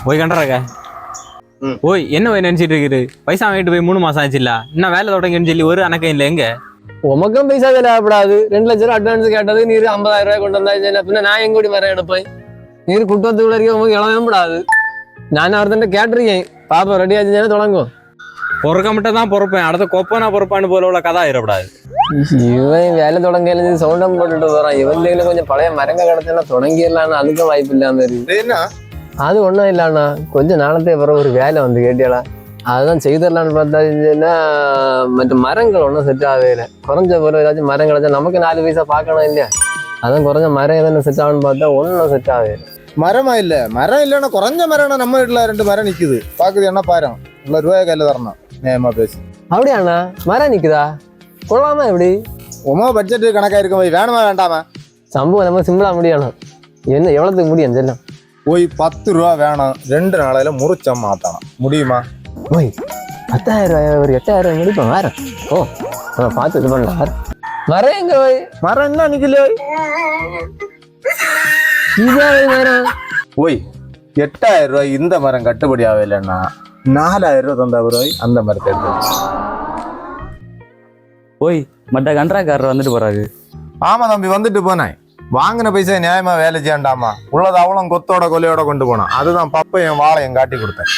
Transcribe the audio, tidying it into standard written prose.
போய் கண்டறாங்க. ஓய் என்ன போய் நினைச்சிட்டு இருக்குது? பைசா வாங்கிட்டு போய் 3 மாசம் ஆச்சுல்ல, இன்னும் வேலை தொடங்கன்னு சொல்லி ஒரு அணக்கம் இல்லை. எங்க உமக்கும் பைசா தேவைப்படாது. 2 லட்சம் ரூபா அட்வான்ஸ் கேட்டது நீர் 50,000 ரூபாய் கொண்டு வந்தா பின்ன நான் எங்கூடி மரம் எடுப்பேன். நீர் குட்டத்துக்குள்ள இருக்க உங்களுக்கு இளவே கூடாது. நான் ஒருத்தன் கேட்டிருக்கேன், பாப்பா ரெடி ஆச்சுன்னா தொடங்கும். பொறுக்க மட்டும் தான் பொறுப்பேன், அடுத்த கொப்பனா பொறுப்பான்னு போல உள்ள கதை ஆயிடக்கூடாது. இவன் வேலை தொடங்க சவுண்டம் போட்டுட்டு போறான். இவன் கொஞ்சம் பழைய மரங்க கிடச்சா தொடங்கிடலான்னு அதுக்கும் வாய்ப்பு இல்லாம இருக்கு. அது ஒன்றும் இல்லைண்ணா, கொஞ்சம் நாளத்தே பிறகு ஒரு வேலை வந்து கேட்டியாளா, அதுதான் செய்திடலான்னு பார்த்தாச்சுன்னா மற்ற மரங்கள் ஒன்றும் செட் ஆகவே இல்லை. குறைஞ்ச பிறகு ஏதாச்சும் மரம் கிடச்சா நமக்கு 4 பைசா பார்க்கணும் இல்லையா? அதான் குறைஞ்ச மரம் எதுன்னு செட் ஆகுன்னு பார்த்தா ஒன்றும் செட் ஆகவே இல்லை. மரமா இல்லை, மரம் இல்லைன்னா குறைஞ்ச மரம்னா நம்ம வீட்டில் 2 மரம் நிற்குது. பார்க்குது என்ன பாரு, இவ்வளோ ரூபாய் கையில் தரணும் நேமா பேசி. அப்படியாண்ணா மரம் நிற்குதா? கொள்ளாமா எப்படி? உமா பட்ஜெட்டு கணக்காக இருக்கும் போய் வேணுமா வேண்டாமா? சம்பவம் நம்ம சிம்பிளாக முடியணும். என்ன எவ்வளோத்துக்கு முடியும் செல்லம்? போய் 10 ரூபா வேணும், 2 நாளையில முறிச்சம் மாற்றணும் முடியுமா? ஓய் 10,000 ரூபாய் ஒரு 8,000 முடிப்பேன் வேற. ஓ பார்த்து இது பண்ணலாம். மரம் எங்க போய்? மரம் என்ன நிக்கல மரம் போய் 8,000 ரூபாய் இந்த மரம் கட்டுப்படி ஆகலைன்னா 4,000 ரூபாய் தந்தா ரூபாய் அந்த மரத்தை எடுத்து. ஓய் மற்ற கண்ட்ராக்டர் வந்துட்டு போறாரு. ஆமா தம்பி வந்துட்டு போனேன். வாங்கின பைசா நியாயமா வேலை செய்யண்டாமா, உள்ளது அவளும் கொத்தோட கொலையோட கொண்டு போனான். அதுதான் பப்பையும் வாழையும் காட்டி கொடுத்தேன்.